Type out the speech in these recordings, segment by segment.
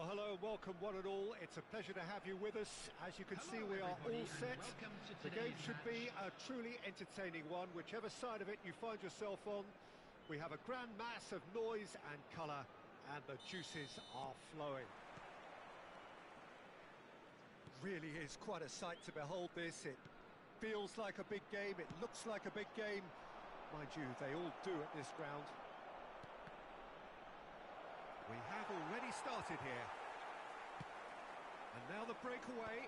Well, hello and welcome one and all. It's a pleasure to have you with us. As you can see, we are all set. The game should be a truly entertaining one, whichever side of it you find yourself on. We have a grand mass of noise and colour, and the juices are flowing. Really is quite a sight to behold this. It feels like a big game, it looks like a big game. Mind you, they all do at this ground. We have already started here. And now the breakaway.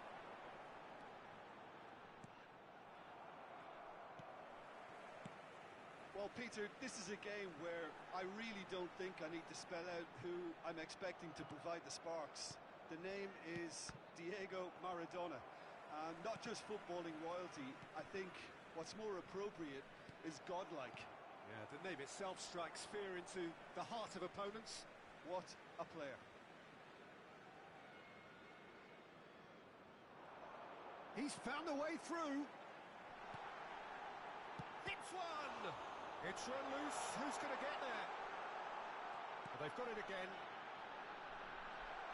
Well, Peter, this is a game where I really don't think I need to spell out who I'm expecting to provide the sparks. The name is Diego Maradona. Not just footballing royalty, I think what's more appropriate is godlike. Yeah, the name itself strikes fear into the heart of opponents. What a player. He's found a way through. Hits one! It's run loose. Who's going to get there? Well, they've got it again.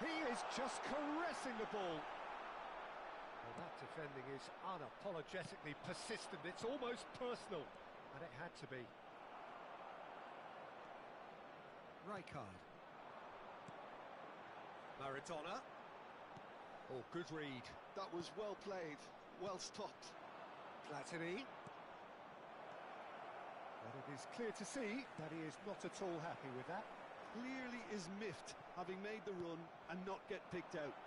He is just caressing the ball. Well, that defending is unapologetically persistent. It's almost personal, and it had to be. Rijkaard. Maradona. Oh, good read. That was well played, well stopped. Platini. But it is clear to see that he is not at all happy with that. Clearly is miffed, having made the run and not get picked out.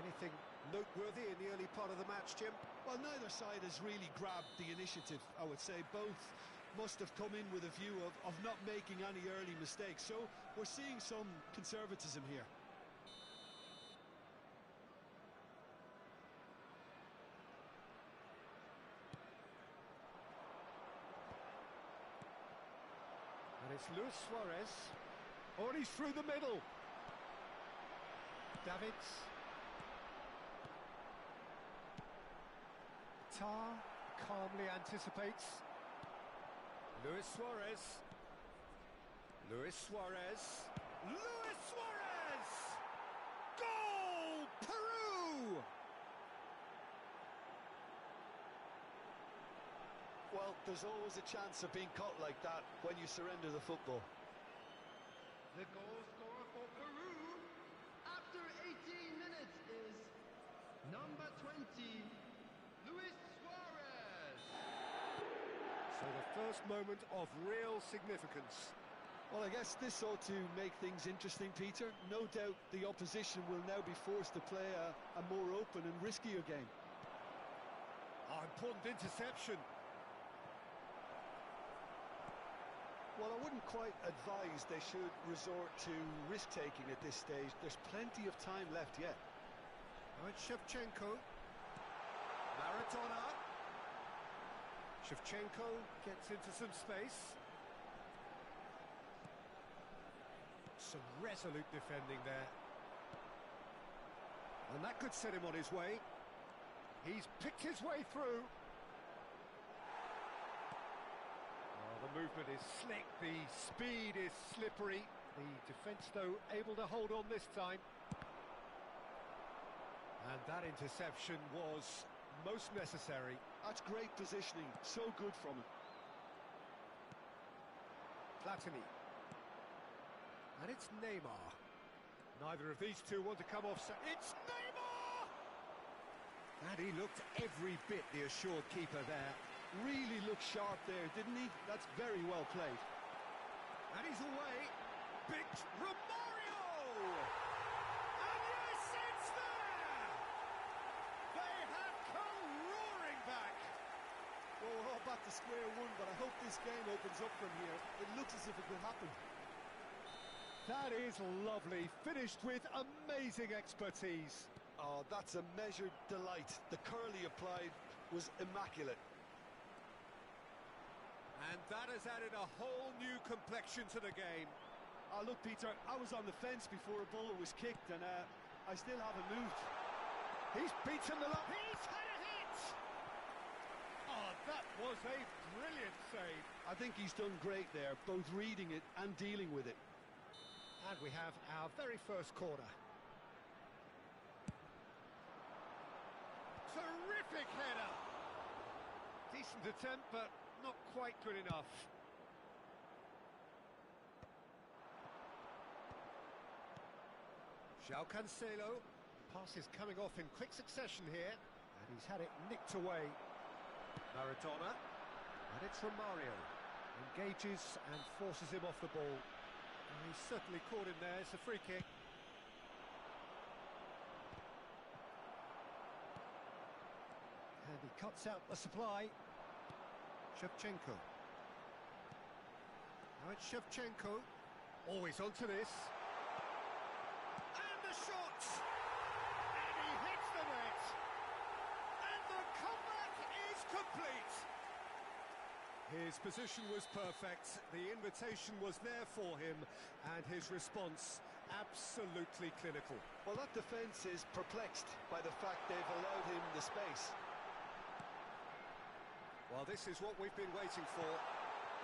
Anything noteworthy in the early part of the match, Jim? Well, neither side has really grabbed the initiative, I would say. Both must have come in with a view of not making any early mistakes. So we're seeing some conservatism here. And it's Luis Suarez. Oh, and he's through the middle. Davids. Tar calmly anticipates. Luis Suarez. Luis Suarez. Luis Suarez! Goal! Peru! Well, there's always a chance of being caught like that when you surrender the football. The goal scorer for Peru after 18 minutes is number 20, Luis Suarez. So the first moment of real significance. Well, I guess this ought to make things interesting, Peter. No doubt the opposition will now be forced to play a more open and riskier game. Oh, important interception. Well, I wouldn't quite advise they should resort to risk-taking at this stage. There's plenty of time left yet. Now it's Shevchenko. Maradona. Shevchenko gets into some space. Some resolute defending there. And that could set him on his way. He's picked his way through. The movement is slick, the speed is slippery. The defence, though, able to hold on this time. And that interception was most necessary. That's great positioning, so good from him. Platini. And it's Neymar. Neither of these two want to come off. It's Neymar! And he looked every bit the assured keeper there. Really looked sharp there, didn't he? That's very well played. And he's away. Big Romario! And yes, it's there! They have come roaring back. Well, we're all back to square one, but I hope this game opens up from here. It looks as if it could happen. That is lovely, finished with amazing expertise. Oh, that's a measured delight. The curl he applied was immaculate. And that has added a whole new complexion to the game. Oh, look, Peter, I was on the fence before a ball was kicked, and I still haven't moved. He's beaten the line. He's had a hit! Oh, that was a brilliant save. I think he's done great there, both reading it and dealing with it. And we have our very first corner. Terrific header! Decent attempt, but not quite good enough. João Cancelo. Pass is coming off in quick succession here, and he's had it nicked away. Maradona, and it's Romario. Engages and forces him off the ball. And he's certainly caught him there. It's a free kick. And he cuts out the supply. Shevchenko. Now it's Shevchenko. Always onto this. And the shot! And he hits the net! And the comeback is complete! His position was perfect, the invitation was there for him, and his response absolutely clinical. Well, that defence is perplexed by the fact they've allowed him the space. Well, this is what we've been waiting for.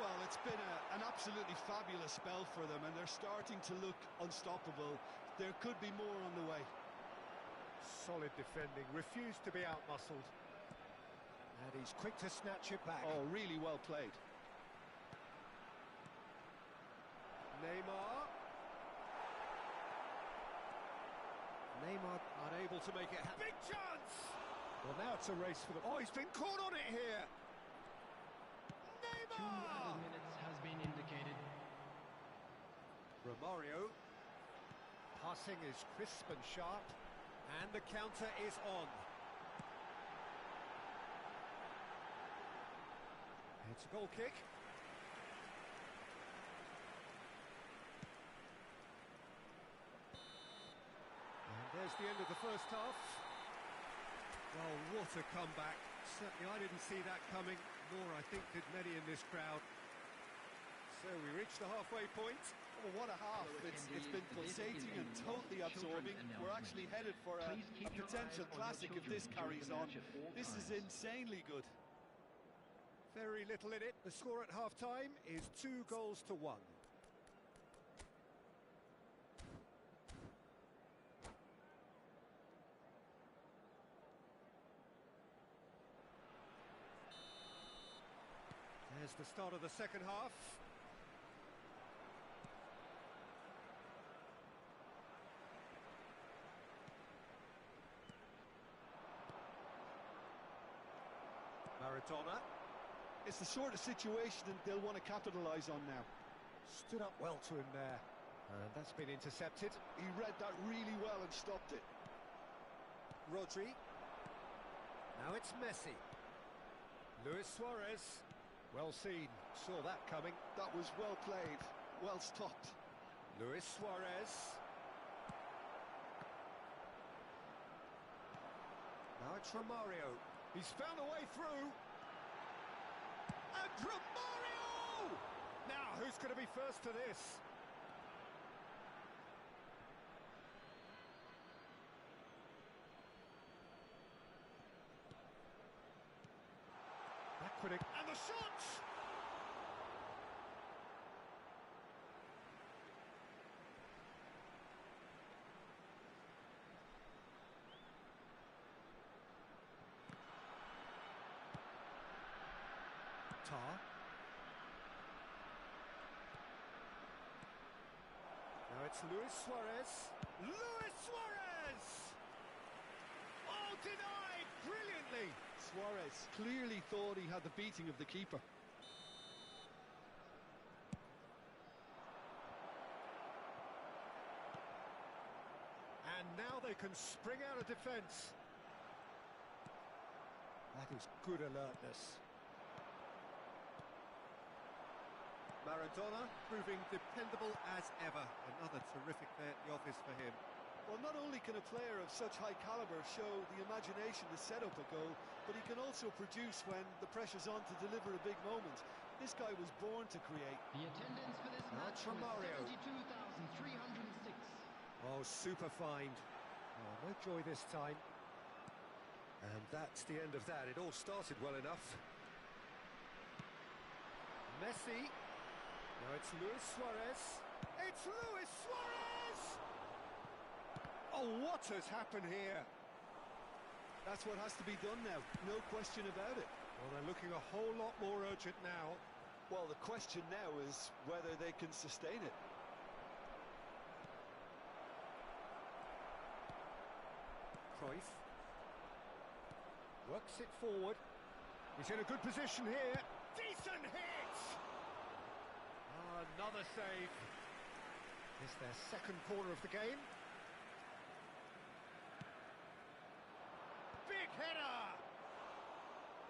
Well, it's been an absolutely fabulous spell for them, and they're starting to look unstoppable. There could be more on the way. Solid defending, refused to be out-muscled. And he's quick to snatch it back. Oh, really well played. Neymar. Neymar unable to make it happen. Big chance! Well, now it's a race for the... Oh, he's been caught on it here! Neymar! 2 added minutes has been indicated. Romario. Passing is crisp and sharp. And the counter is on. It's a goal kick. And there's the end of the first half. Well, what a comeback. Certainly I didn't see that coming, nor I think did many in this crowd. So we reached the halfway point. Oh, what a half. It's been pulsating and totally absorbing. We're actually headed for a potential classic if this carries on. This is insanely good. Very little in it. The score at half-time is 2-1. There's the start of the second half. Maradona. It's the sort of situation that they'll want to capitalise on now. Stood up well to him there. And that's been intercepted. He read that really well and stopped it. Rodri. Now it's Messi. Luis Suarez. Well seen. Saw that coming. That was well played. Well stopped. Luis Suarez. Now it's Romario. He's found a way through. And Romario! Now, who's going to be first to this? Backward, and the shot! Now it's Luis Suarez. Luis Suarez! Oh, denied brilliantly. Suarez clearly thought he had the beating of the keeper. And now they can spring out of defence. That is good alertness. Maradona proving dependable as ever. Another terrific day at the office for him. Well, not only can a player of such high caliber show the imagination to set up a goal, but he can also produce when the pressure's on to deliver a big moment. This guy was born to create. The attendance for this match was 72,306. Oh, super find. Oh, no joy this time. And that's the end of that. It all started well enough. Messi. Now it's Luis Suarez. It's Luis Suarez! Oh, what has happened here? That's what has to be done now, no question about it. Well, they're looking a whole lot more urgent now. Well, the question now is whether they can sustain it. Cruyff works it forward. He's in a good position here. Decent hit! Another save. It's their second corner of the game. Big header!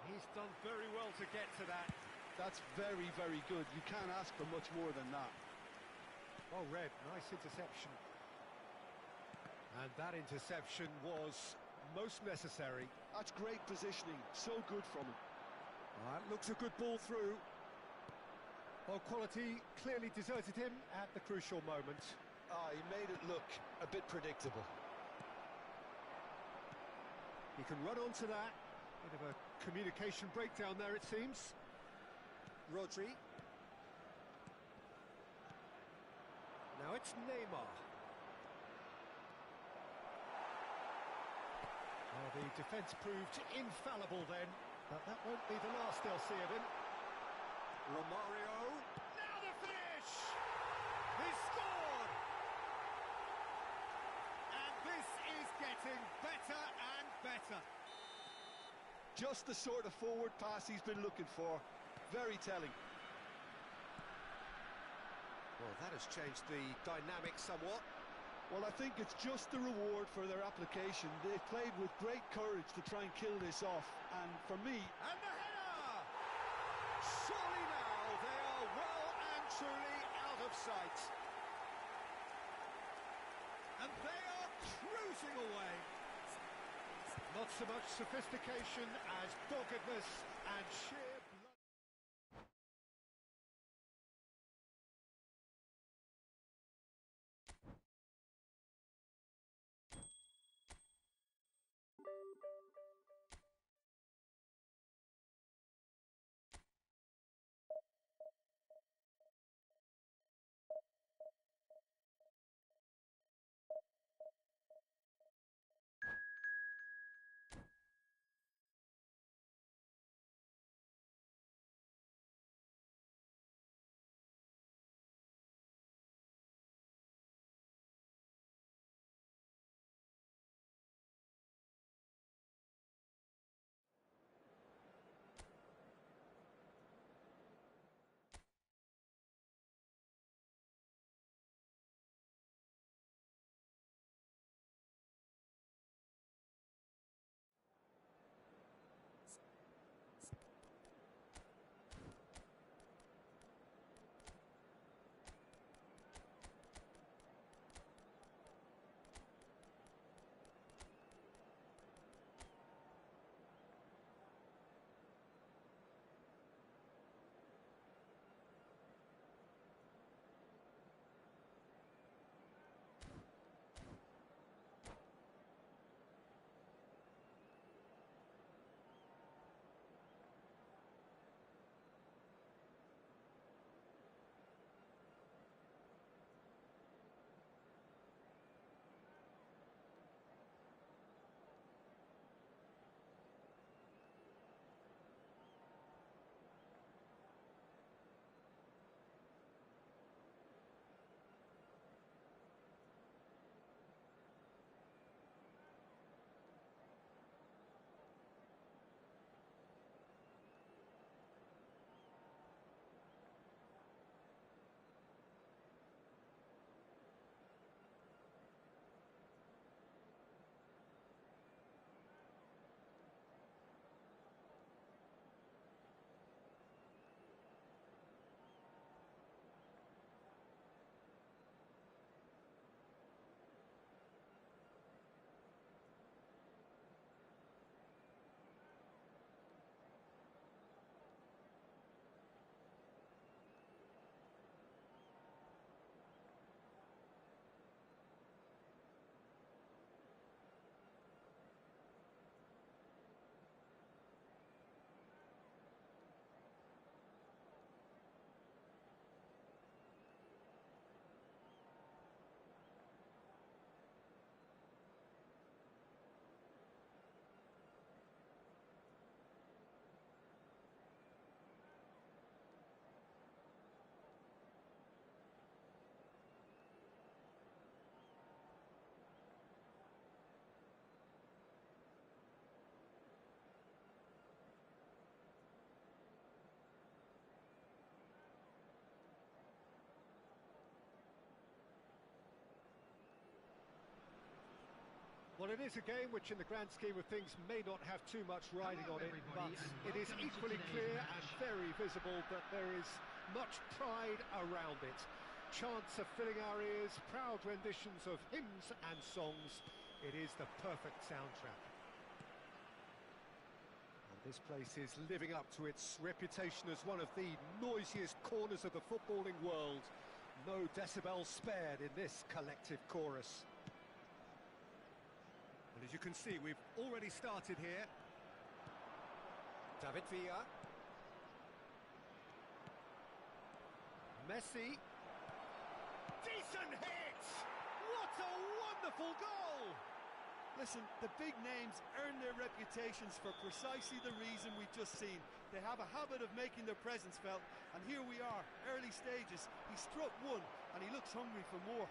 He's done very well to get to that. That's very, very good. You can't ask for much more than that. Well read, nice interception. And that interception was most necessary. That's great positioning, so good from him. That looks a good ball through. Well, quality clearly deserted him at the crucial moment. He made it look a bit predictable. He can run onto that. Bit of a communication breakdown there, it seems. Rodri. Now it's Neymar. Oh, the defence proved infallible then, but that won't be the last they'll see of him. Romario. Now the finish! He scored! And this is getting better and better. Just the sort of forward pass he's been looking for. Very telling. Well, that has changed the dynamic somewhat. Well, I think it's just the reward for their application. They've played with great courage to try and kill this off. And for me... And the header! Surely now they are well and truly out of sight. And they are cruising away. Not so much sophistication as doggedness and sheer... Well, it is a game which in the grand scheme of things may not have too much riding on it, but it is equally clear and very visible that there is much pride around it. Chants are filling our ears, proud renditions of hymns and songs. It is the perfect soundtrack. And this place is living up to its reputation as one of the noisiest corners of the footballing world. No decibels spared in this collective chorus. And as you can see, we've already started here. David Villa. Messi. Decent hit! What a wonderful goal! Listen, the big names earn their reputations for precisely the reason we've just seen. They have a habit of making their presence felt, and here we are, early stages. He struck one, and he looks hungry for more.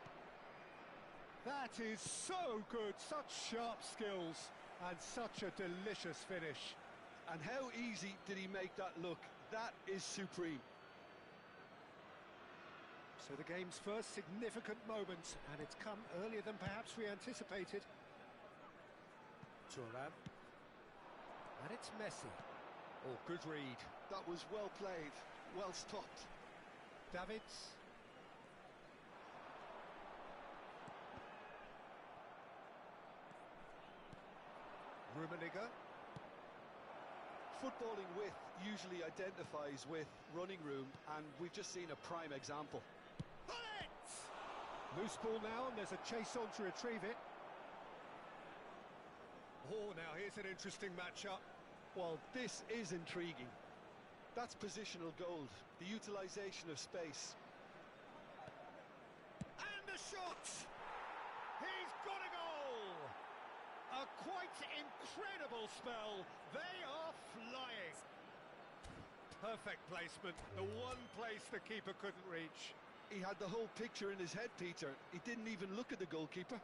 That is so good, such sharp skills, and such a delicious finish. And how easy did he make that look? That is supreme. So the game's first significant moment, and it's come earlier than perhaps we anticipated. Thuram. And it's Messi. Oh, good read. That was well played, well stopped. Davids. Rummenigge. Footballing width usually identifies with running room, and we've just seen a prime example. Loose ball now, and there's a chase on to retrieve it. Oh, now here's an interesting matchup. Well, this is intriguing. That's positional gold, the utilisation of space. And the shot! He's got a goal! A quite incredible spell. They are flying. Perfect placement, the one place the keeper couldn't reach. He had the whole picture in his head, Peter. He didn't even look at the goalkeeper.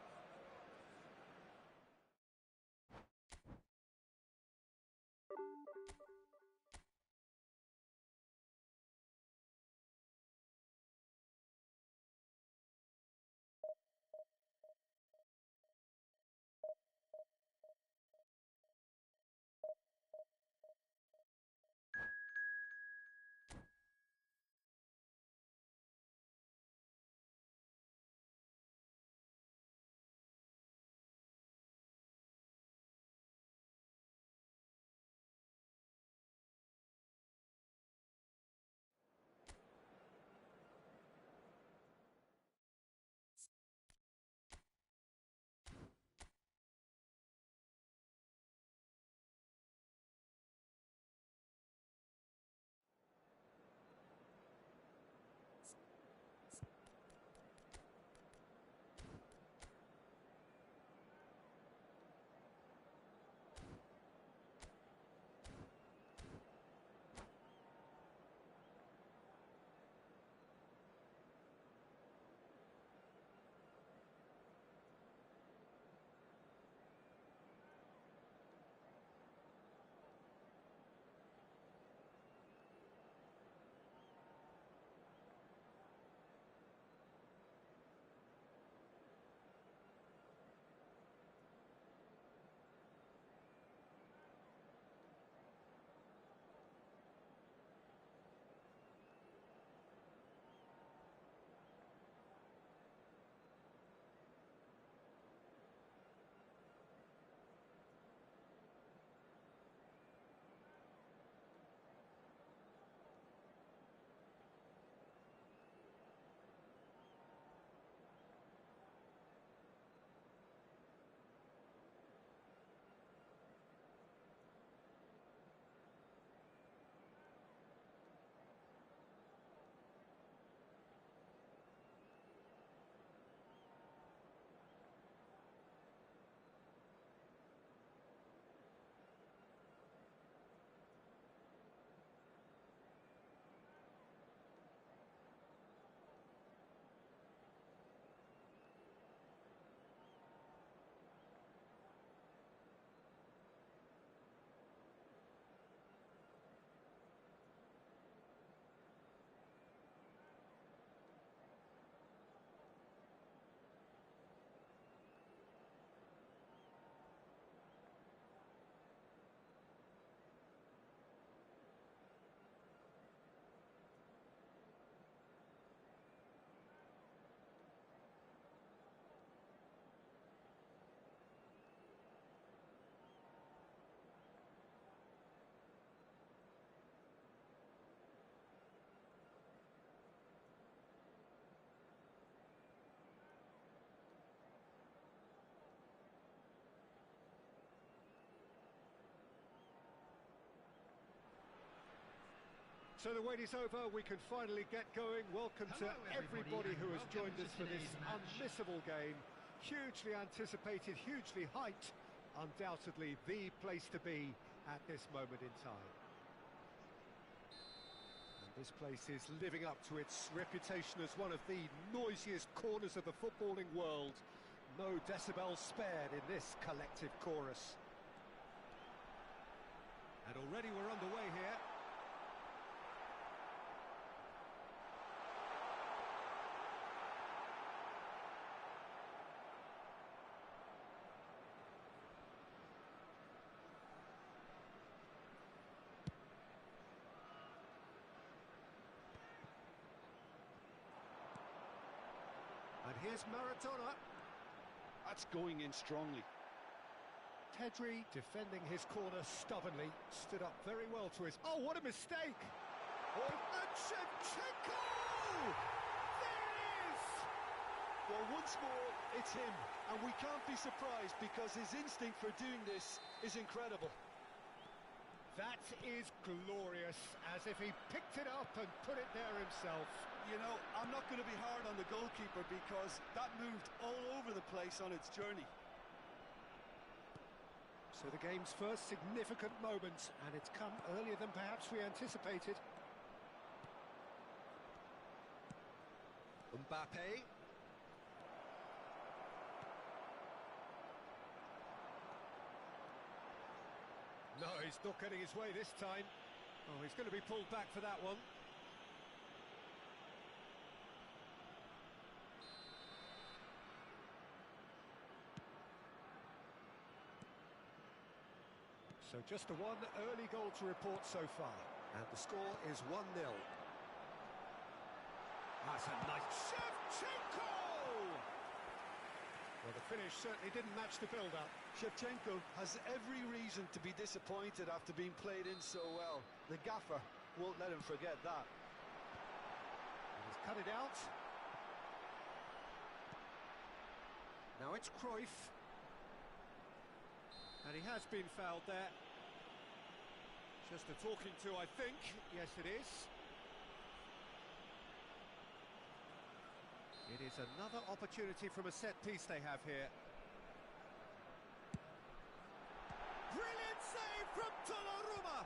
So the wait is over, we can finally get going. Welcome to everybody who has joined us for this unmissable game. Hugely anticipated, hugely hyped. Undoubtedly the place to be at this moment in time. And this place is living up to its reputation as one of the noisiest corners of the footballing world. No decibels spared in this collective chorus. And already we're underway here. And here's Maradona. That's going in strongly. Tedri defending his corner stubbornly, stood up very well to his... Oh, what a mistake! Oh, and Shevchenko! There it is! Well, once more, it's him, and we can't be surprised because his instinct for doing this is incredible. That is glorious, as if he picked it up and put it there himself. You know, I'm not going to be hard on the goalkeeper because that moved all over the place on its journey. So the game's first significant moment, and it's come earlier than perhaps we anticipated. Mbappe. No, he's not getting his way this time. Oh, he's going to be pulled back for that one. So just the one early goal to report so far. And the score is 1-0. That's a nice... Shevchenko! Well, the finish certainly didn't match the build-up. Shevchenko has every reason to be disappointed after being played in so well. The gaffer won't let him forget that. And he's cut it out. Now it's Cruyff. And he has been fouled there. Just a talking to, I think. Yes, it is. It is another opportunity from a set piece they have here. Brilliant save from Donnarumma!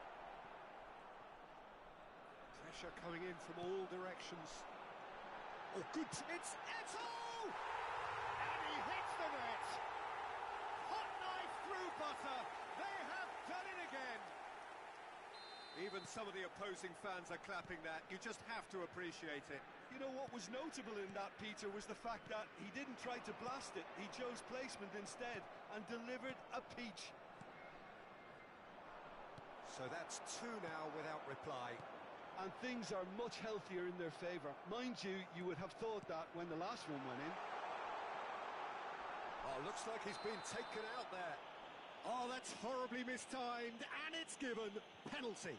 Pressure coming in from all directions. Oh, good. It's Eto'o! And he hits the net. Hot knife through butter. They have done it again. Even some of the opposing fans are clapping that. You just have to appreciate it. You know what was notable in that, Peter, was the fact that he didn't try to blast it. He chose placement instead and delivered a peach. So that's two now without reply. And things are much healthier in their favour. Mind you, you would have thought that when the last one went in. Oh, looks like he's been taken out there. Oh, that's horribly mistimed, and it's given penalty.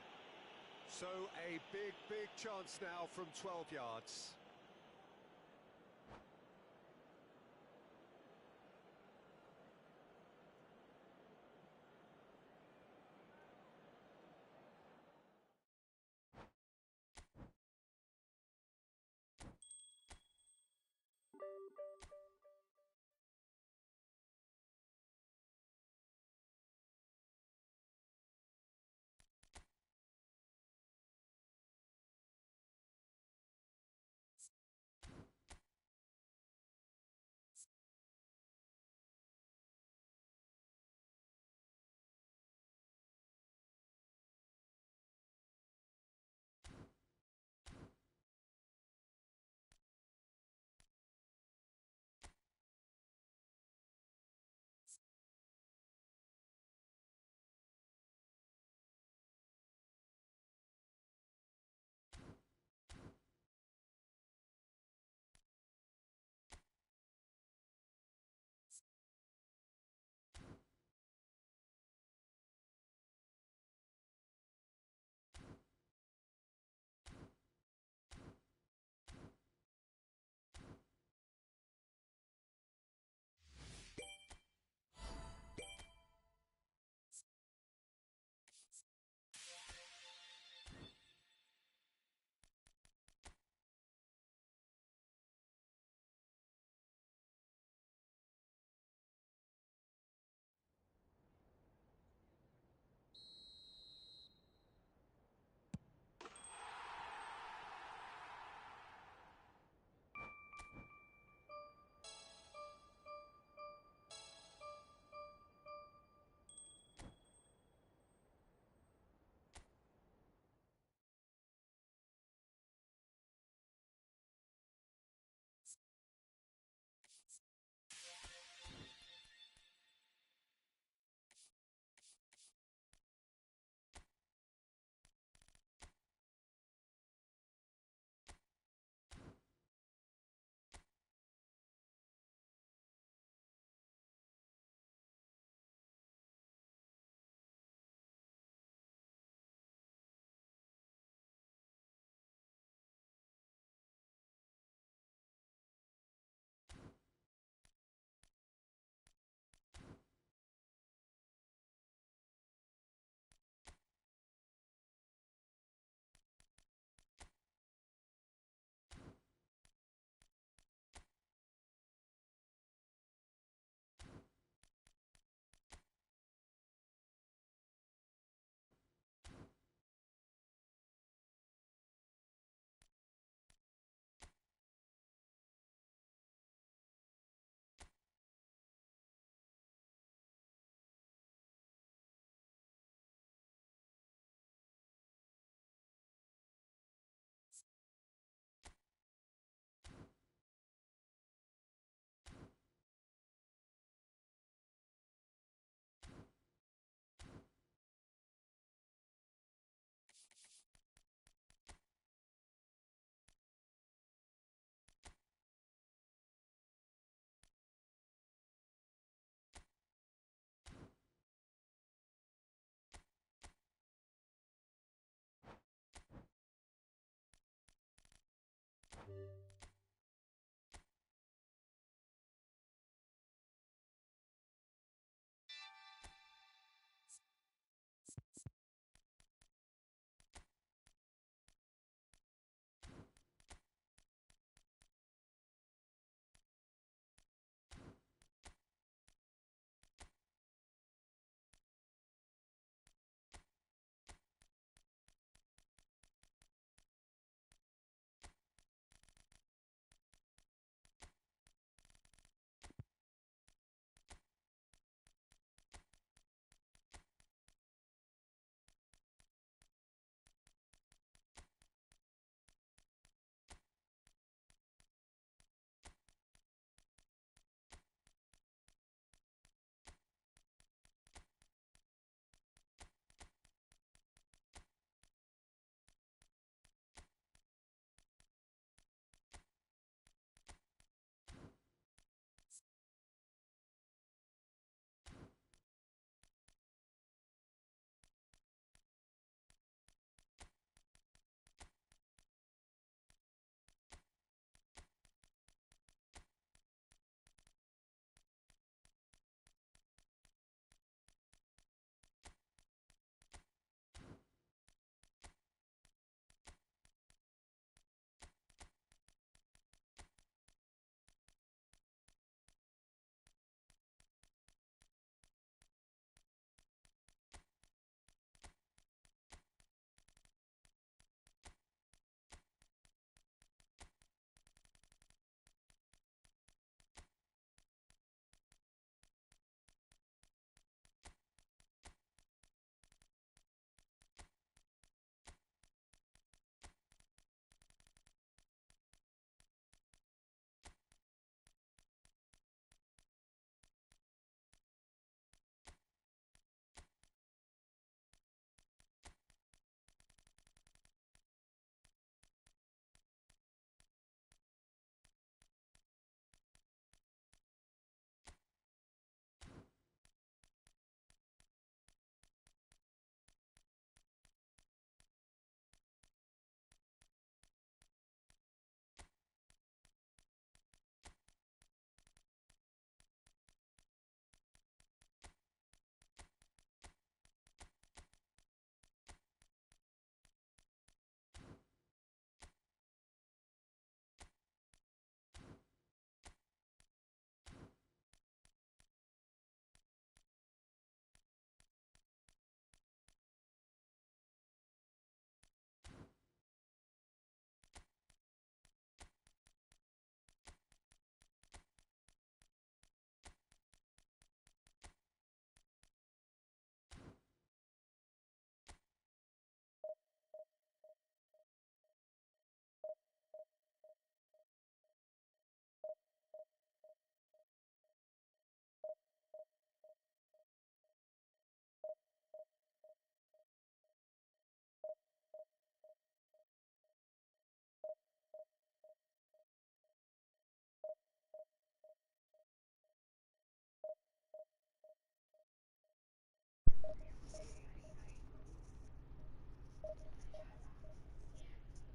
So a big chance now from 12 yards.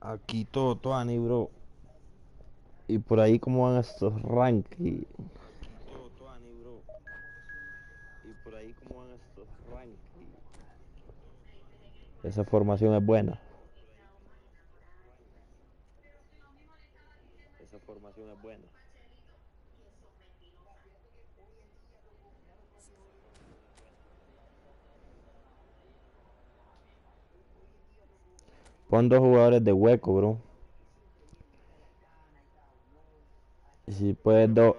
Aquí todo Tuani, bro. Y por ahí cómo van estos rankings. Todo Tuani, bro. Y por ahí cómo van estos rankings. Esa formación es buena. Esa formación es buena. Pon 2 jugadores de hueco, bro. Y si puedes 2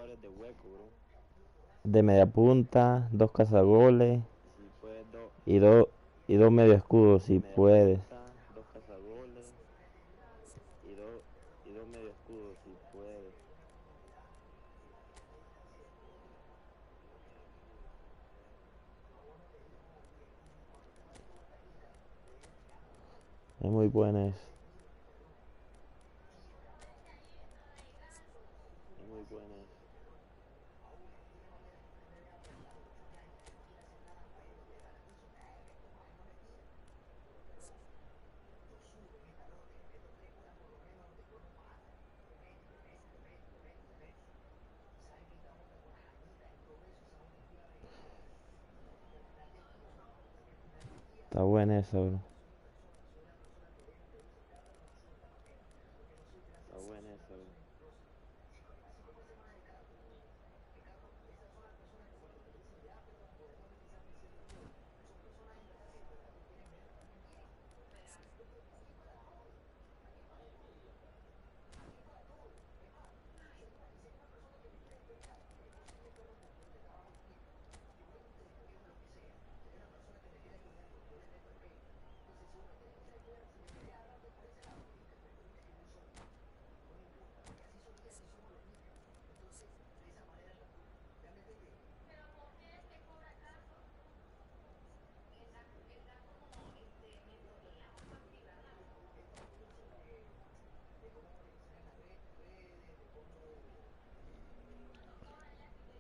de media punta, 2 cazagoles y 2 medio escudos si puedes. Y dos medio escudos si puedes. Es muy buena eso. Es muy buena eso. Está buena esa, bro. Está buena esa, bro.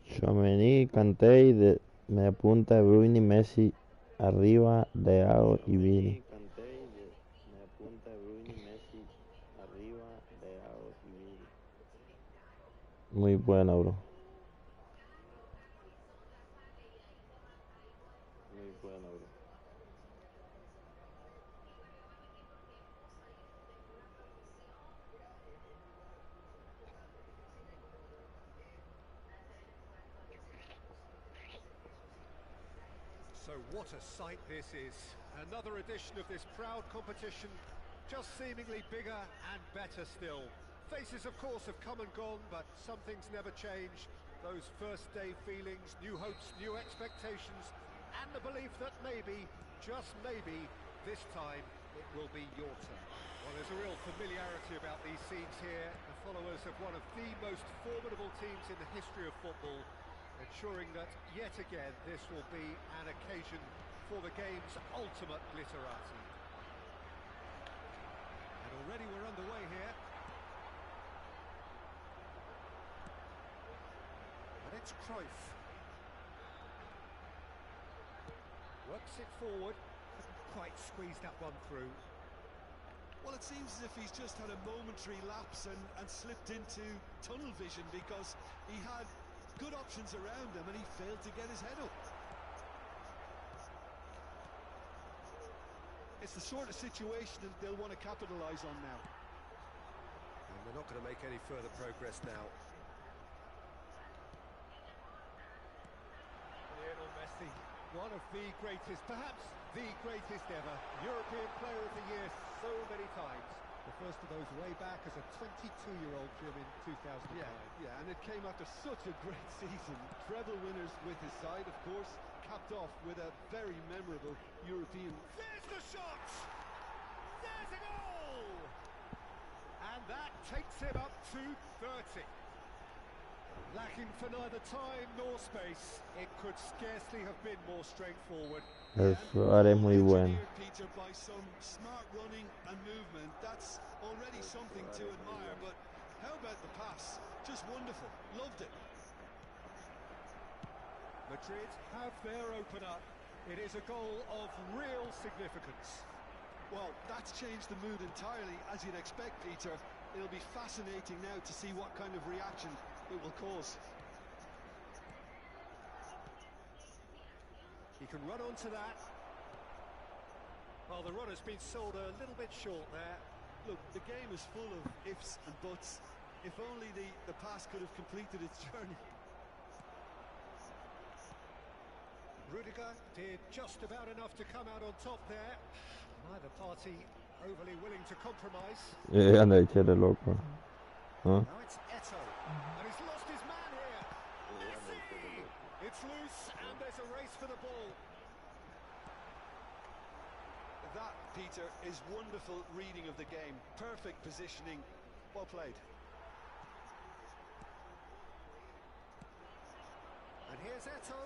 Tchouaméni, Kanté y de media punta de Bruyne y Messi arriba de Ao y Vini. Muy buena, bro. Muy buena, bro. So what a sight this is. Another edition of this proud competition, just seemingly bigger and better still. Faces, of course, have come and gone, but some things never change. Those first day feelings, new hopes, new expectations, and the belief that maybe, just maybe, this time it will be your turn. Well, there's a real familiarity about these scenes here. The followers of one of the most formidable teams in the history of football, ensuring that yet again this will be an occasion for the game's ultimate glitterati. And already we're underway here. And it's Cruyff. Works it forward, couldn't quite squeeze that one through. Well, it seems as if he's just had a momentary lapse and slipped into tunnel vision, because he had good options around him and he failed to get his head up. It's the sort of situation that they'll want to capitalise on now. And they're not going to make any further progress now. Lionel Messi, one of the greatest, perhaps the greatest ever, European Player of the Year so many times. The first of those way back as a 22-year-old, Jim, in 2005. Yeah, and it came after such a great season. Treble winners with his side, of course, capped off with a very memorable European. There's the shot! There's a goal! And that takes him up to 30. Lacking for neither time nor space, it could scarcely have been more straightforward. Eso es muy bueno. Peter, by some smart running and movement, that's already something to admire. But how about the pass? Just wonderful. Loved it. Madrid have their opener. It is a goal of real significance. Well, that's changed the mood entirely, as you'd expect, Peter. It'll be fascinating now to see what kind of reaction it will cause. He can run onto that. Well, the run has been sold a little bit short there. Look, the game is full of ifs and buts. If only the pass could have completed its journey. Rudiger did just about enough to come out on top there. Neither party overly willing to compromise. Anda, echere loco. ¿Ah? Now it's Eto, and he's lost his man here. Messi! It's loose, and there's a race for the ball. That, Peter, is wonderful reading of the game. Perfect positioning. Well played. And here's Eto.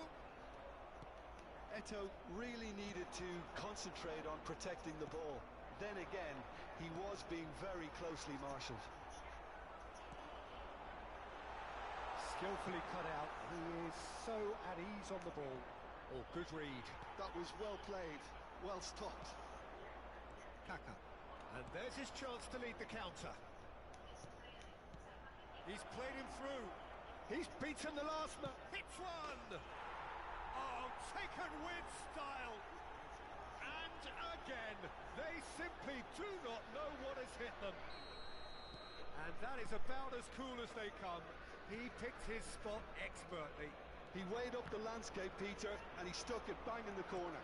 Eto really needed to concentrate on protecting the ball. Then again, he was being very closely marshalled. Skillfully cut out. He is so at ease on the ball. Oh, good read. That was well played, well stopped. Kaka. And there's his chance to lead the counter. He's played him through. He's beaten the last man. Hits one! Oh, taken with style. And again, they simply do not know what has hit them. And that is about as cool as they come. He picked his spot expertly. He weighed up the landscape, Peter, and he stuck it bang in the corner.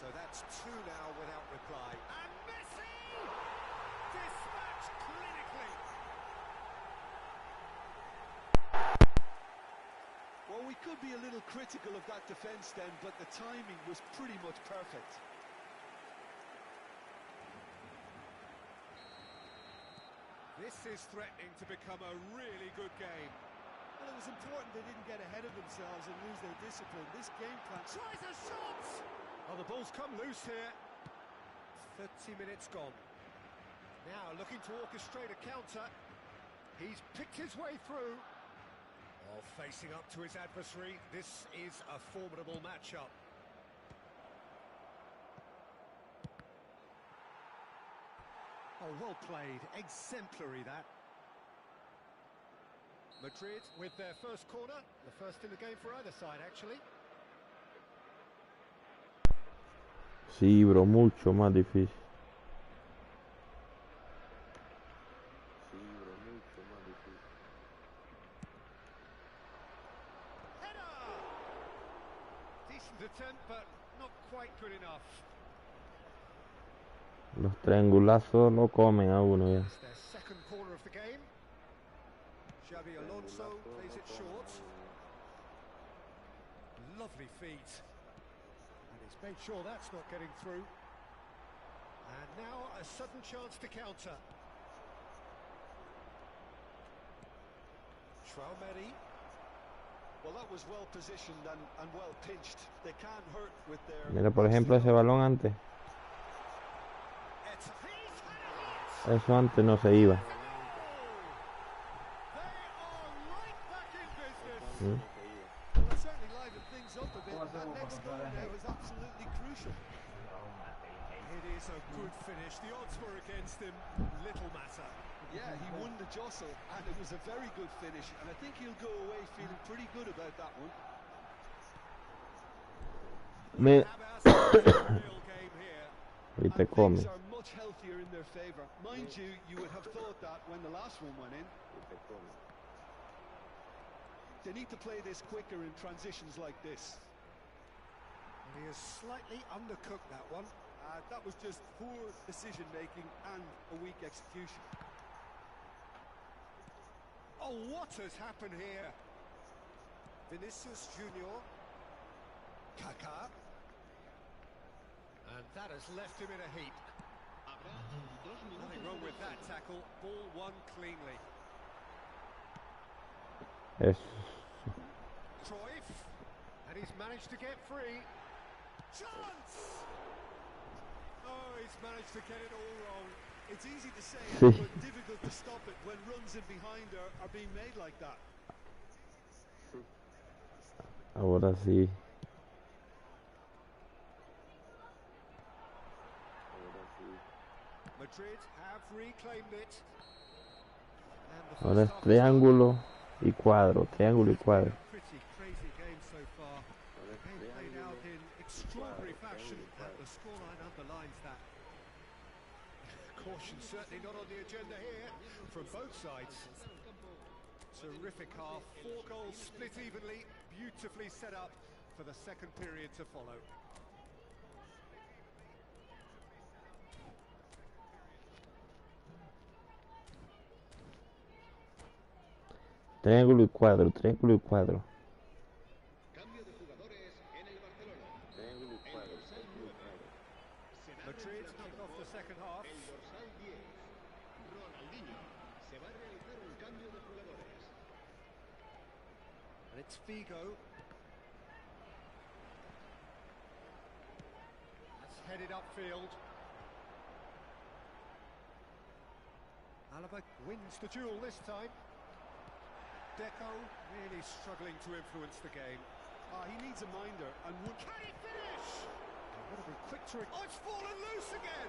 So that's two now without reply. And Messi! Dispatched clinically. Well, we could be a little critical of that defence then, but the timing was pretty much perfect. This is threatening to become a really good game. Well, it was important they didn't get ahead of themselves and lose their discipline. This game plan... Tries a shot! Oh, the ball's come loose here. 30 minutes gone. Now looking to orchestrate a counter. He's picked his way through. Oh, facing up to his adversary. This is a formidable matchup. Oh, well played. Exemplary, that. Madrid with their first corner. The first in the game for either side, actually. Sí, bro, mucho más difícil. Header! Decent attempt, but not quite good enough. Los triangulazos lo comen a uno ya. It's their second corner of the game. Xabi Alonso plays it short. Lovely feet. And he's made sure that's not getting through. And now a sudden chance to counter. Traumeri. Well, that was well positioned and well pinched. They can't hurt with their... Mira, por ejemplo, ese balón antes. Eso antes no se iba. Well, that certainly livened things up a bit. That next goal there was absolutely crucial. It is a good finish. The odds were against him. Little matter. Yeah, he won the jostle, and it was a very good finish. And I think he'll go away feeling pretty good about that one. Me... And things are much healthier in their favour. Mind you, you would have thought that when the last one went in. They need to play this quicker in transitions like this. He has slightly undercooked that one. That was just poor decision-making and a weak execution. Oh, what has happened here? Vinicius Junior. Kaka. And that has left him in a heap. Nothing wrong with that tackle. Ball won cleanly. Yes. Cruyff. And he's managed to get free. Chance! Oh, he's managed to get it all wrong. It's easy to say Sí. it, but difficult to stop it when runs in behind are being made like that. Ahora sí. Madrid have reclaimed it. And the Ahora first es half is triángulo y cuadro, triángulo y It's cuadro. been a pretty crazy game so far. The game played out in extraordinary fashion, and the scoreline underlines that. Caution certainly not on the agenda here from both sides. Terrific half, 4 goals split evenly, beautifully set up for the second period to follow. Triángulo y cuadro, triángulo y cuadro. Cambio de jugadores en el Barcelona. Triángulo y cuadro, triángulo y cuadro. Madrid kick off the second half. El dorsal 10, Ronaldinho. Se va a realizar un cambio de jugadores. And it's Figo. That's headed upfield. Alaba wins the duel this time. Deco really struggling to influence the game. He needs a minder and would... Can he finish? Would have been quick to... Oh, it's fallen loose again!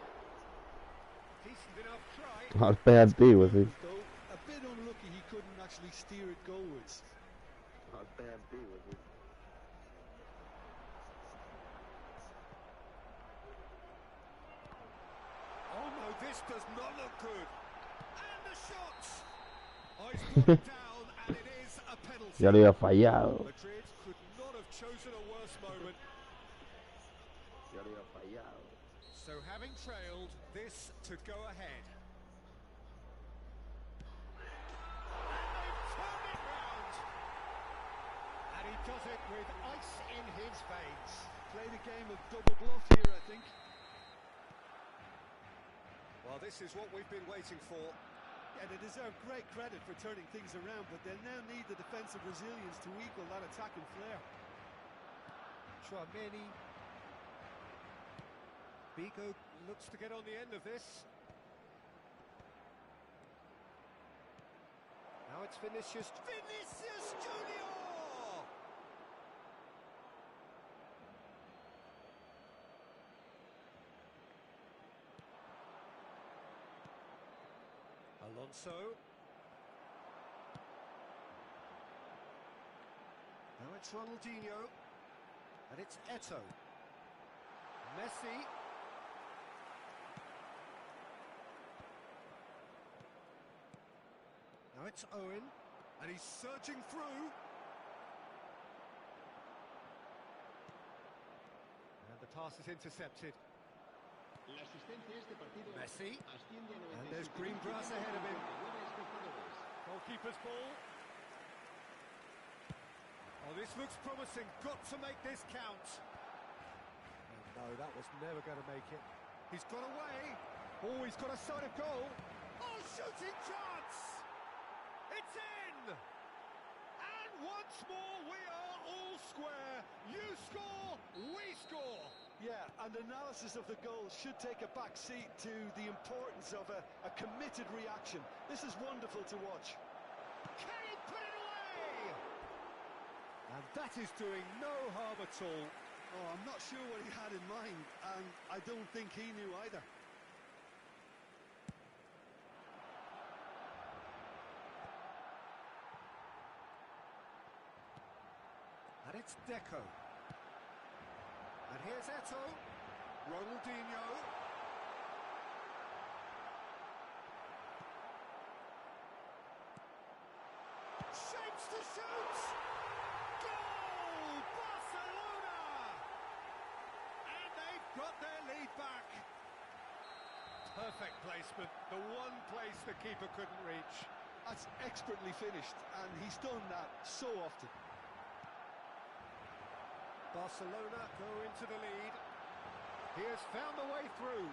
Decent enough try. Ahora pega antiguo, sí. Though a bit unlucky he couldn't actually steer it goalwards. Ahora pega antiguo, sí. Oh no, this does not look good. And the shot! Oh, he's brought it down, and it is a penalty. Ya lo había fallado. Madrid could not have chosen a worse moment. Ya lo había fallado. So having trailed, this to go ahead. And they've turned it round. And he does it with ice in his veins. Played a game of double bluff here, I think. Well, this is what we've been waiting for. Yeah, they deserve great credit for turning things around, but they now need the defensive resilience to equal that attacking flair. Tchouameni. Figo looks to get on the end of this. Now it's Vinicius. Vinicius Junior! Alonso. Now it's Ronaldinho. And it's Eto'o. Messi. Now it's Owen. And he's surging through. And the pass is intercepted. La asistencia a este partido Messi. asciende a And there's green grass ahead of him. 99 espectadores. Goalkeeper's ball. Oh, this looks promising. Got to make this count. Oh, no, that was never going to make it. He's got away. Oh, he's got a sight of goal. Oh, shooting chance. It's in. And once more, we are all square. You score, we score. Yeah, and analysis of the goal should take a back seat to the importance of a committed reaction. This is wonderful to watch. Can he put it away? And that is doing no harm at all. Oh, I'm not sure what he had in mind, and I don't think he knew either. And it's Deco. And here's Eto'o. Ronaldinho. Shapes to shoot! Goal! Barcelona! And they've got their lead back. Perfect placement. The one place the keeper couldn't reach. That's expertly finished, and he's done that so often. Barcelona go into the lead. He has found the way through.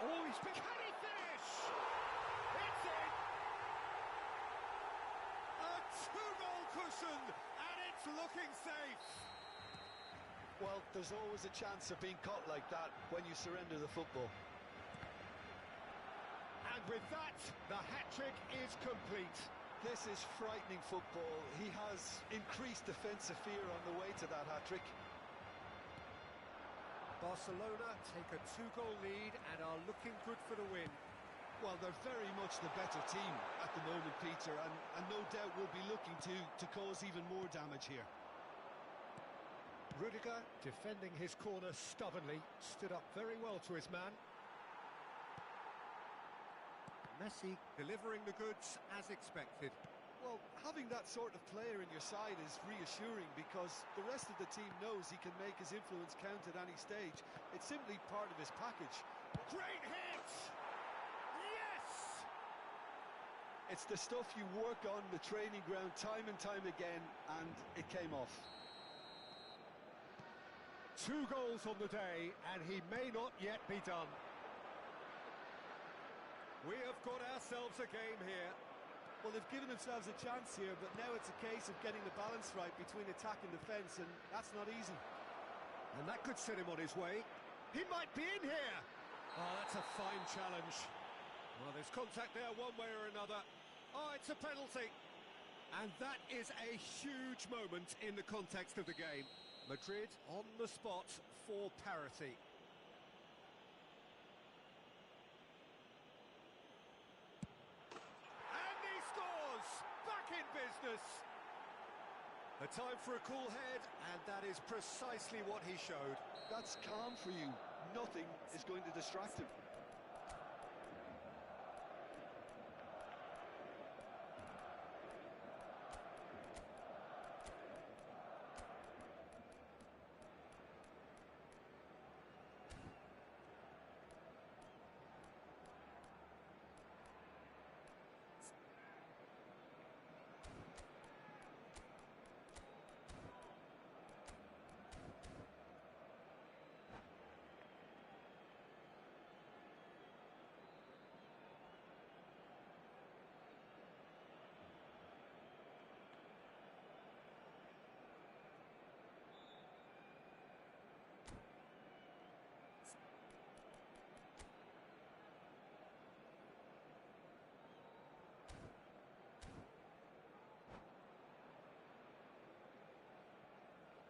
Oh, he's been... Can he finish? It's in! A two-goal cushion, and it's looking safe. Well, there's always a chance of being caught like that when you surrender the football. And with that, the hat-trick is complete. This is frightening football. He has increased defensive fear on the way to that hat-trick. Barcelona take a 2-goal lead and are looking good for the win. Well, they're very much the better team at the moment, Peter, and no doubt will be looking to cause even more damage here. Rudiger, defending his corner stubbornly, stood up very well to his man. Messi delivering the goods as expected. Well, having that sort of player in your side is reassuring because the rest of the team knows he can make his influence count at any stage. It's simply part of his package. Great hit! Yes! It's the stuff you work on the training ground time and time again, and it came off. 2 goals on the day, and he may not yet be done. We have got ourselves a game here. Well, they've given themselves a chance here, but now it's a case of getting the balance right between attack and defence, and that's not easy. And that could set him on his way. He might be in here! Oh, that's a fine challenge. Well, there's contact there one way or another. Oh, it's a penalty. And that is a huge moment in the context of the game. Madrid on the spot for parity. And he scores! Back in business! A time for a cool head, and that is precisely what he showed. That's calm for you. Nothing is going to distract him.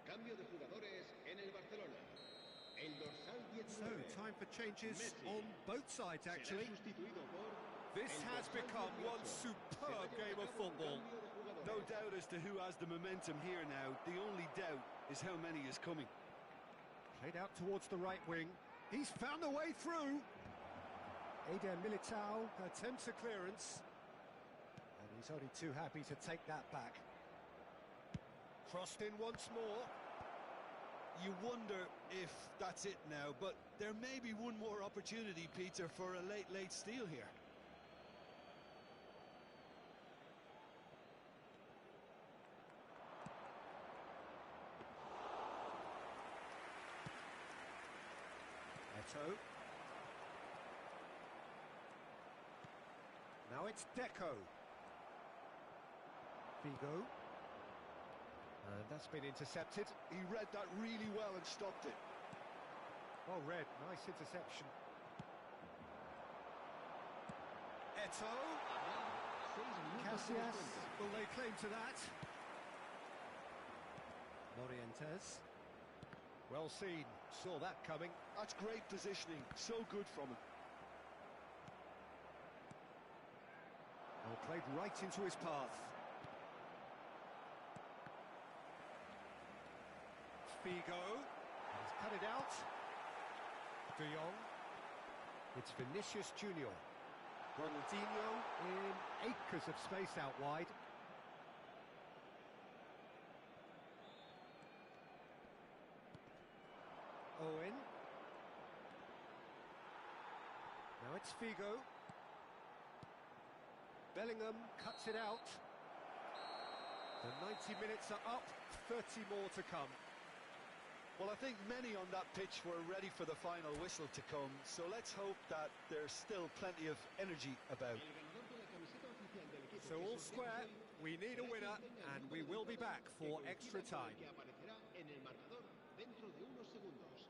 Cambio de jugadores en el Barcelona. El dorsal 19. So, time for changes Messi. on both sides, Será actually. sustituido por This el has dorsal become 18. one superb game of football. No doubt as to who has the momentum here now. The only doubt is how many is coming. Played out towards the right wing. He's found a way through. Eder Militao attempts a clearance. And he's only too happy to take that back. Crossed in once more. You wonder if that's it now, but there may be one more opportunity, Peter, for a late steal here. Eto. Now it's Deco. Figo. And that's been intercepted. He read that really well and stopped it. Well read, nice interception. Eto. Casillas, will they claim to that? Morientes. Well seen, saw that coming. That's great positioning, so good from him. Well, played right into his path. Figo. He's cut it out. De Jong. It's Vinicius Junior. Ronaldinho in acres of space out wide. Owen. Now it's Figo. Bellingham cuts it out. The 90 minutes are up, 30 more to come. Well, I think many on that pitch were ready for the final whistle to come, so let's hope that there's still plenty of energy about. So all square, we need a winner, and we will be back for extra time. Que aparecerá en el marcador dentro de unos segundos.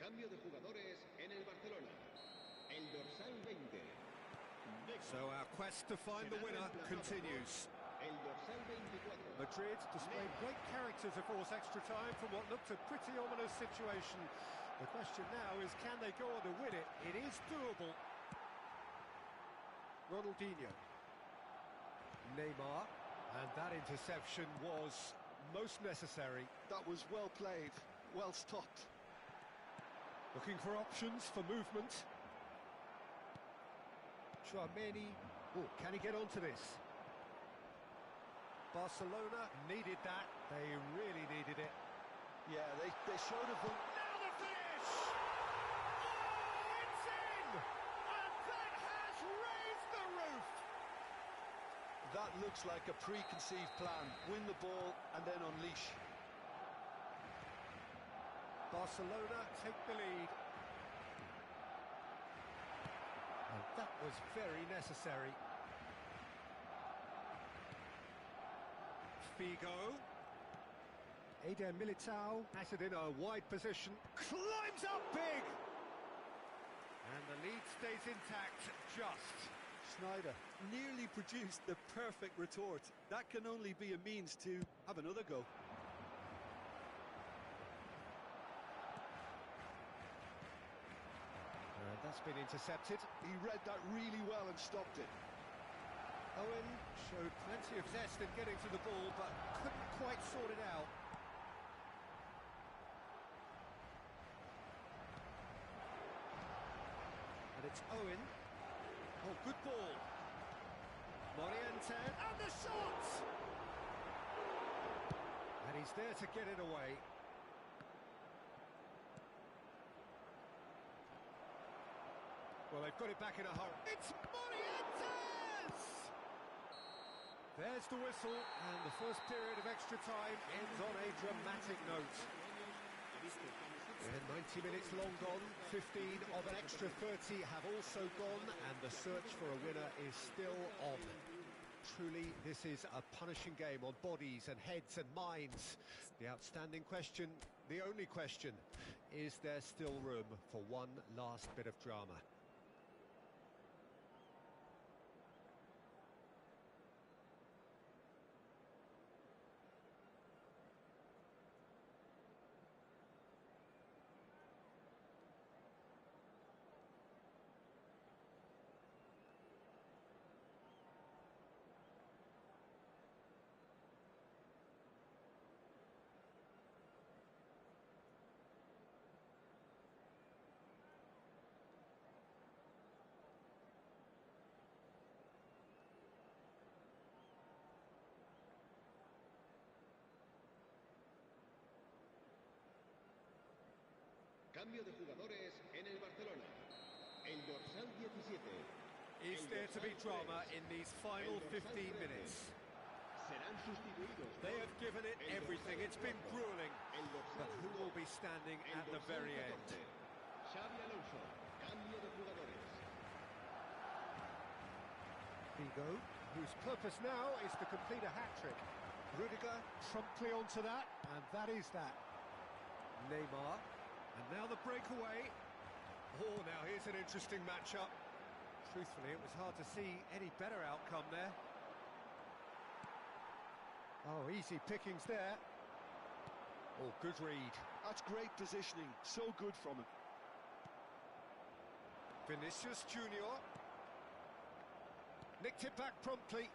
Cambio de jugadores en el Barcelona. El dorsal 20. So our quest to find the winner continues. El dorsal 24. Madrid displayed great character to force extra time from what looked a pretty ominous situation. The question now is, can they go on to win it? It is doable. Ronaldinho. Neymar. And that interception was most necessary. That was well played, well stopped. Looking for options for movement. Tchouaméni. Oh, can he get onto this? Barcelona needed that. They really needed it. Yeah, they showed a... Now the finish! Oh, it's in! And that has raised the roof! That looks like a preconceived plan. Win the ball and then unleash. Barcelona take the lead. And that was very necessary. Figo. Eder Militao has it in a wide position. Climbs up big! And the lead stays intact, just. Sneijder nearly produced the perfect retort. That can only be a means to have another go. That's been intercepted. He read that really well and stopped it. Owen showed plenty of zest in getting to the ball, but couldn't quite sort it out. And it's Owen. Oh, good ball. Moriente, and the shot! And he's there to get it away. Well, they've got it back in a hurry. It's Morientes! There's the whistle, and the first period of extra time ends on a dramatic note. And 90 minutes long gone, 15 of an extra 30 have also gone, and the search for a winner is still on. Truly, this is a punishing game on bodies and heads and minds. The outstanding question, the only question, is there still room for one last bit of drama? Cambio de jugadores en el Barcelona. El dorsal 17. Is there to be drama in these final 15 minutes? Serán sustituidos. They have given it everything. It's been grueling. But who will be standing at the very end? Xavi Alonso. Cambio de jugadores. Figo, whose purpose now is to complete a hat-trick. Rudiger promptly onto that, and that is that. Neymar. And now the breakaway. Oh, now here's an interesting matchup. Truthfully, it was hard to see any better outcome there. Oh, easy pickings there. Oh, good read. That's great positioning. So good from him. Vinicius Junior. Nicked it back promptly.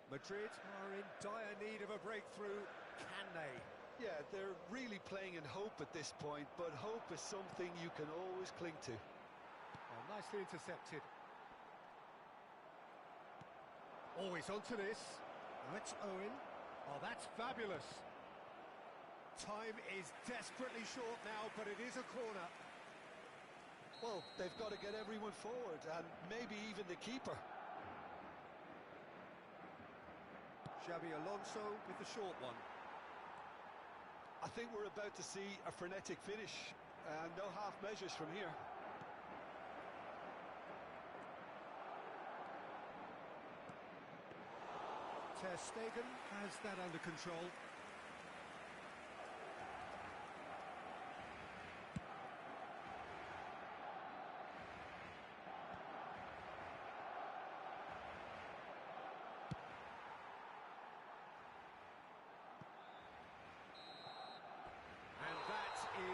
Madrid are in dire need of a breakthrough. Can they? Yeah, they're really playing in hope at this point, but hope is something you can always cling to. Oh, nicely intercepted. Oh, he's onto this. Oh, it's Owen. Oh, that's fabulous. Time is desperately short now, but it is a corner. Well, they've got to get everyone forward, and maybe even the keeper. Xabi Alonso with the short one. I think we're about to see a frenetic finish, and no half measures from here. Ter Stegen has that under control.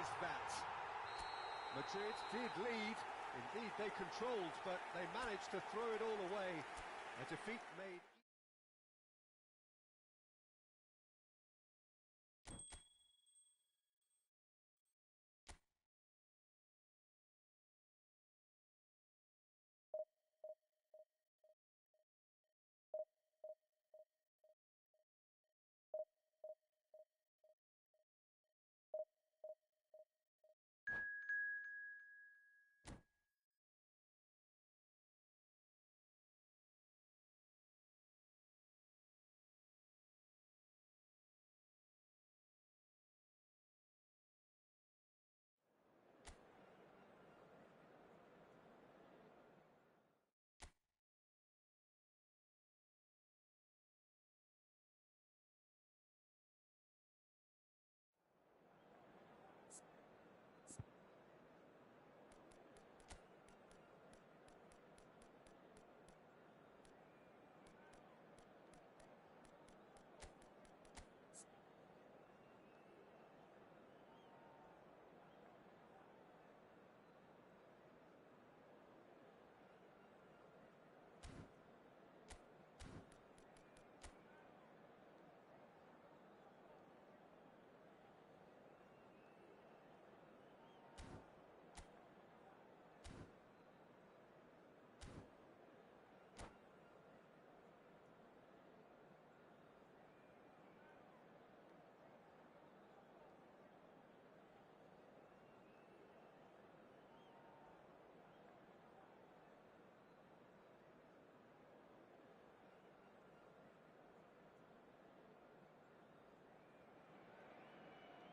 is that? Madrid did lead, indeed they controlled, but they managed to throw it all away. A defeat made...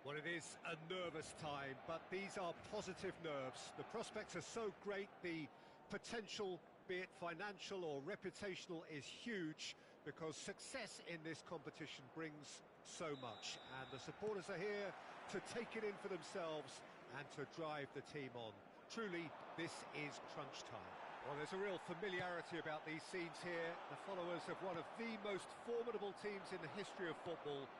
Well, it is a nervous time, but these are positive nerves. The prospects are so great, the potential, be it financial or reputational, is huge, because success in this competition brings so much. And the supporters are here to take it in for themselves and to drive the team on. Truly, this is crunch time. Well, there's a real familiarity about these scenes here. The followers of one of the most formidable teams in the history of football,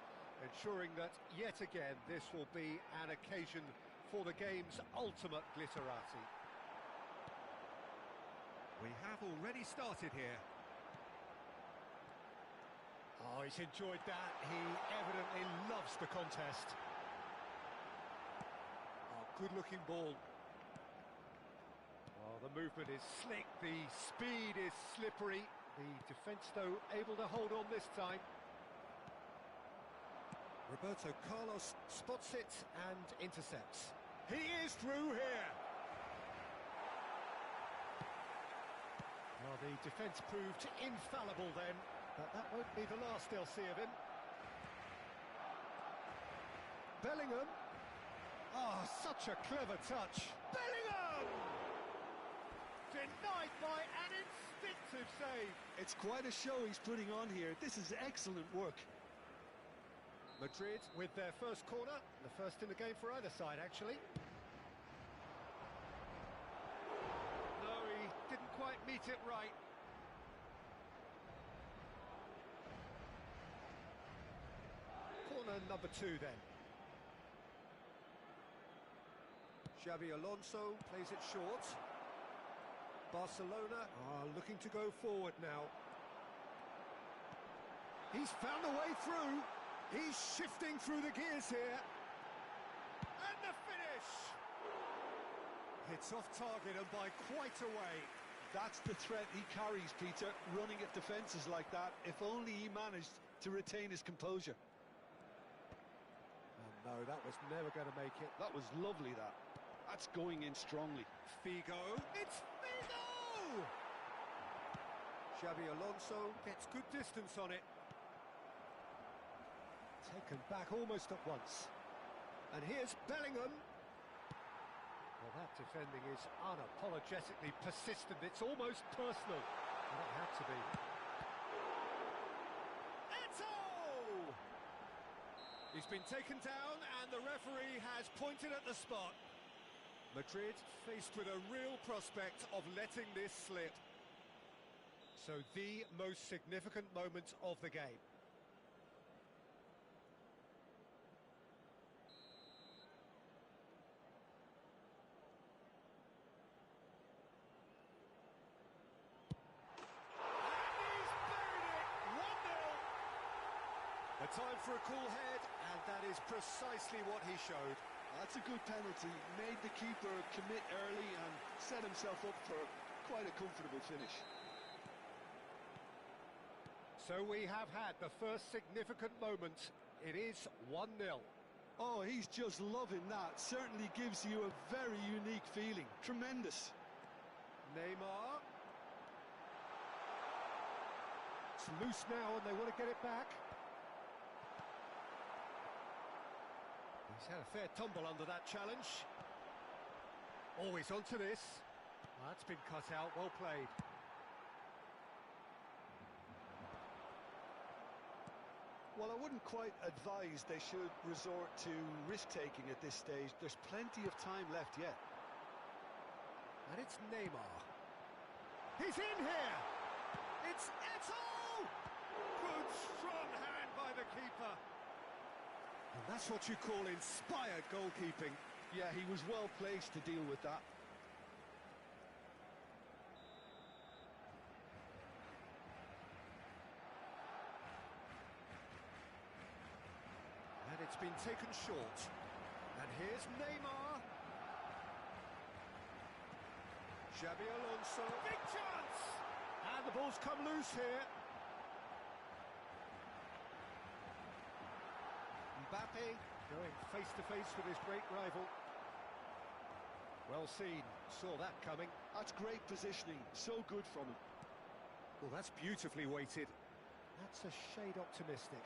ensuring that, yet again, this will be an occasion for the game's ultimate glitterati. We have already started here. Oh, he's enjoyed that. He evidently loves the contest. Oh, good-looking ball. Oh, the movement is slick, the speed is slippery. The defence, though, able to hold on this time. Roberto Carlos spots it and intercepts. He is through here. Well, the defence proved infallible then, but that won't be the last they'll see of him. Bellingham. Oh, such a clever touch. Bellingham! Denied by an instinctive save. It's quite a show he's putting on here. This is excellent work. Madrid with their first corner, the first in the game for either side, actually. No, he didn't quite meet it right. Corner number 2 then. Xabi Alonso plays it short. Barcelona are looking to go forward now. He's found a way through. He's shifting through the gears here. And the finish! Hits off target and by quite a way. That's the threat he carries, Peter, running at defences like that. If only he managed to retain his composure. Oh no, that was never going to make it. That was lovely, that. That's going in strongly. Figo. It's Figo! Xabi Alonso gets good distance on it. Taken back almost at once. And here's Bellingham. Well, that defending is unapologetically persistent. It's almost personal. Well, it had to be. Eto'o! He's been taken down and the referee has pointed at the spot. Madrid faced with a real prospect of letting this slip. So the most significant moment of the game. time for a cool head, and that is precisely what he showed. That's a good penalty. Made the keeper commit early and set himself up for quite a comfortable finish. So we have had the first significant moment. It is 1-0. Oh, he's just loving that. Certainly gives you a very unique feeling. Tremendous. Neymar. It's loose now and they want to get it back. He's had a fair tumble under that challenge. Oh, he's onto this. That's been cut out, well played. Well, I wouldn't quite advise they should resort to risk-taking at this stage. There's plenty of time left yet. And it's Neymar. He's in here! It's Eto'o! Good, strong hand by the keeper. And that's what you call inspired goalkeeping. Yeah, he was well placed to deal with that. And it's been taken short. And here's Neymar. Xabi Alonso. Big chance! And the ball's come loose here. Mbappe going face-to-face with his great rival. Well seen, saw that coming. That's great positioning, so good from him. Well, that's beautifully weighted. That's a shade optimistic.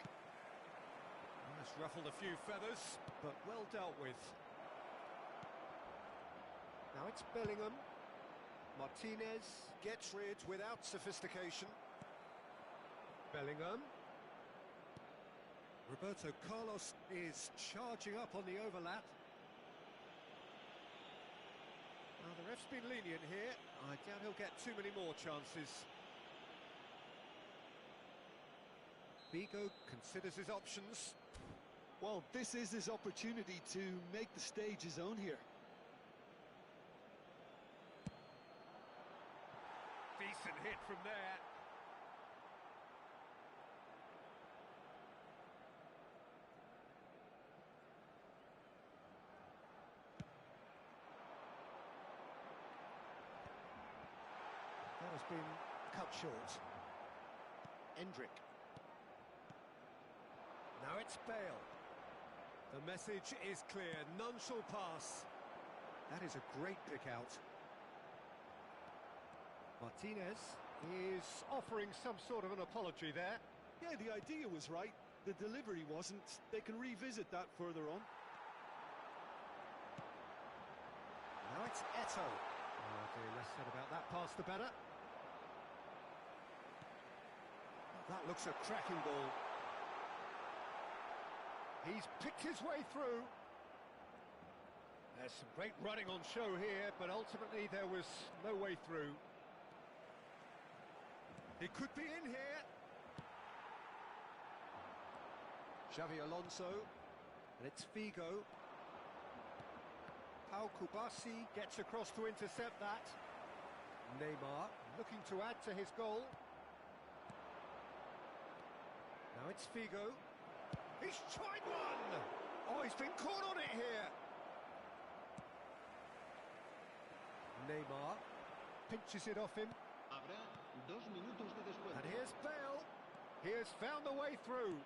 That's ruffled a few feathers, but well dealt with. Now it's Bellingham. Martinez gets rid without sophistication. Bellingham. Roberto Carlos is charging up on the overlap. Now the ref's been lenient here. I doubt he'll get too many more chances. Figo considers his options. Well, this is his opportunity to make the stage his own here. Decent hit from there. That has been cut short. Endrick. Now it's Bale. The message is clear, none shall pass. That is a great pick out. Martinez is offering some sort of an apology there. Yeah, the idea was right. The delivery wasn't. They can revisit that further on. Now it's Eto'o. Oh dear, less said about that pass, the better. That looks a cracking ball. He's picked his way through. There's some great running on show here, but ultimately there was no way through. He could be in here. Xavi Alonso, and it's Figo. Pau Kubasi gets across to intercept that. Neymar looking to add to his goal. Now it's Figo. He's tried one! Oh, he's been caught on it here. Neymar pinches it off him. Habrá 2 minutos de descuento. And here's Bale. He has found the way through.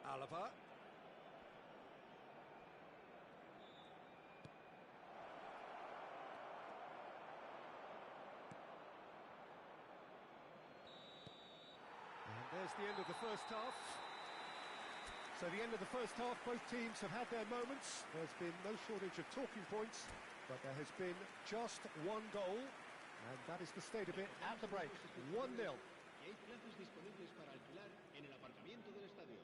Alaba. And there's the end of the first half. So the end of the first half, both teams have had their moments. There's been no shortage of talking points, but there has been just one goal, and that is the state of it at the break. 1-0. Y hay plazas disponibles para alquilar en el aparcamiento del estadio.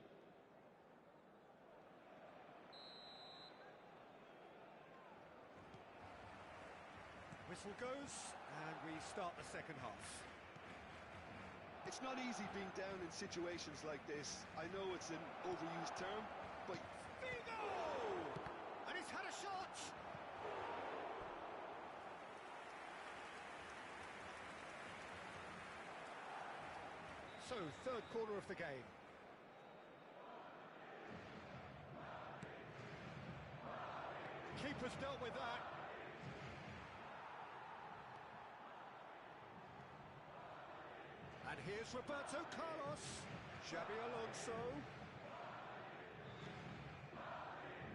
Whistle goes, and we start the second half. It's not easy being down in situations like this. I know it's an overused term, but... Figo! And he's had a shot! So, third corner of the game. keeper's dealt with that. And here's Roberto Carlos. Xabi Alonso.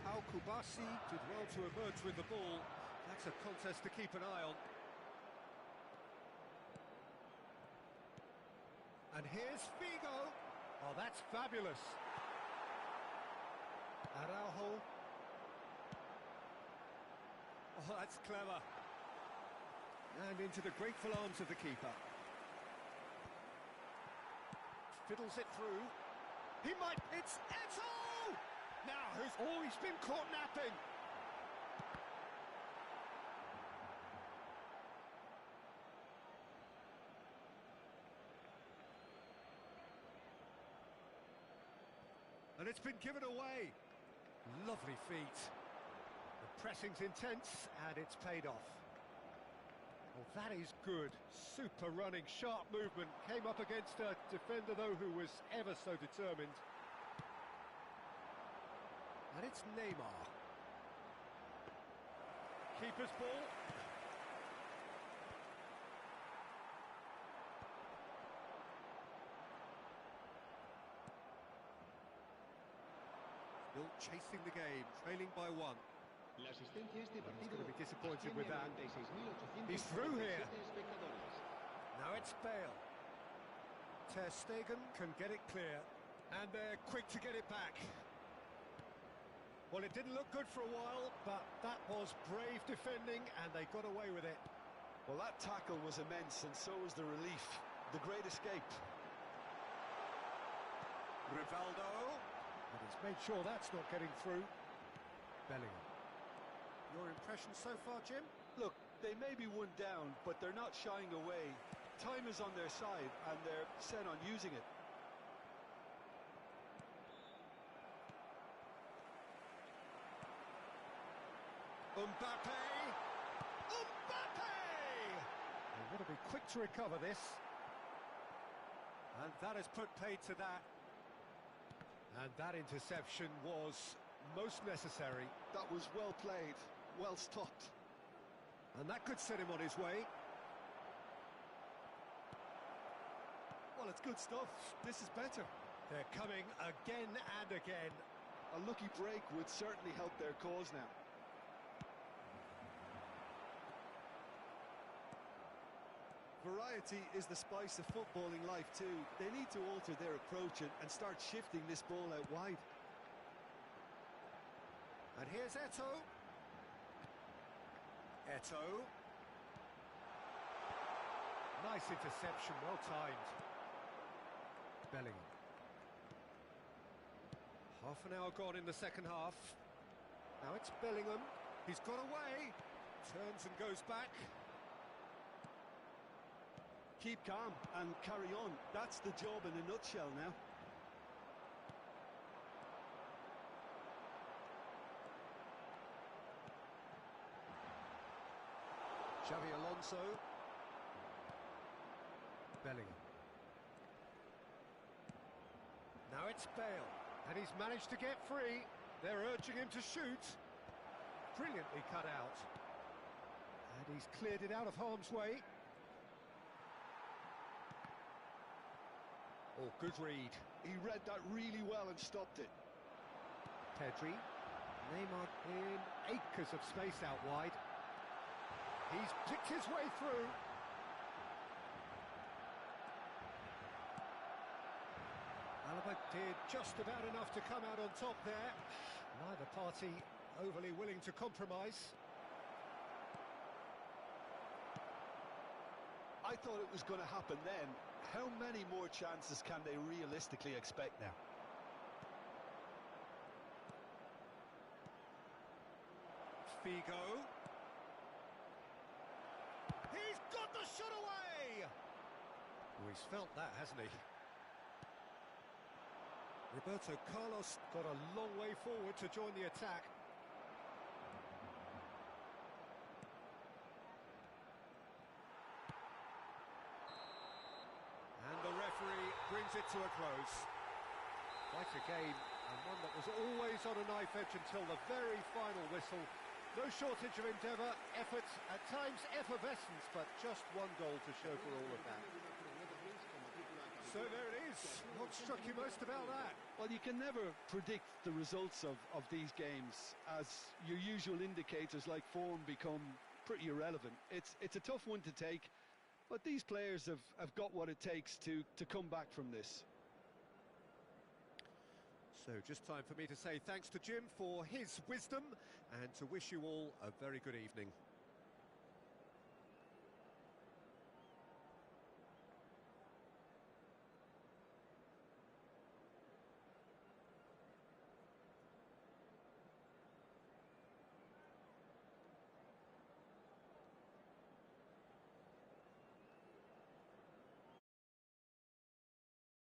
Pau Kubasi did well to emerge with the ball. That's a contest to keep an eye on. And here's Figo. Oh, that's fabulous. Araujo. Oh, that's clever. And into the grateful arms of the keeper. Fiddles it through. He might... It's Eto'o! Now, who's... Oh, he's been caught napping. And it's been given away. Lovely feet. The pressing's intense, and it's paid off. Well, that is good. Super running, sharp movement. Came up against a defender, though, who was ever so determined. And it's Neymar. Keeper's ball. Still chasing the game, trailing by one. La asistencia a este Well, he's partido going to be disappointed asciende with a that. 96.847 He's through here. espectadores. Now it's Bale. Ter Stegen can get it clear. And they're quick to get it back. Well, it didn't look good for a while, but that was brave defending, and they got away with it. Well, that tackle was immense, and so was the relief. The great escape. Rivaldo. But he's made sure that's not getting through. Bellingham. Your impression so far, Jim? Look, they may be one down, but they're not shying away. Time is on their side, and they're set on using it. Mbappe! Mbappe! They've got to be quick to recover this. And that has put paid to that. And that interception was most necessary. That was well played, well stopped. And that could set him on his way. Well, it's good stuff. This is better. They're coming again and again. A lucky break would certainly help their cause now. Variety is the spice of footballing life too. They need to alter their approach and start shifting this ball out wide. And here's Eto'o. Eto'o. Nice interception, well timed. Bellingham. Half an hour gone in the second half. Now it's Bellingham. He's got away. Turns and goes back. Keep calm and carry on. That's the job in a nutshell now. Xabi Alonso. Bellingham. Now it's Bale, and he's managed to get free. They're urging him to shoot. Brilliantly cut out. And he's cleared it out of harm's way. Oh, good read. He read that really well and stopped it. Pedri. Neymar in acres of space out wide. He's picked his way through. Alaba did just about enough to come out on top there. Neither party overly willing to compromise. I thought it was going to happen then. How many more chances can they realistically expect now? Figo. He's got the shot away! Oh, he's felt that, hasn't he? Roberto Carlos got a long way forward to join the attack. And the referee brings it to a close. Quite a game, and one that was always on a knife edge until the very final whistle. No shortage of endeavour, effort, at times effervescence, but just one goal to show for all of that. So there it is. What struck you most about that? Well, you can never predict the results of these games, as your usual indicators like form become pretty irrelevant. It's a tough one to take, but these players have got what it takes to come back from this. So just time for me to say thanks to Jim for his wisdom and to wish you all a very good evening.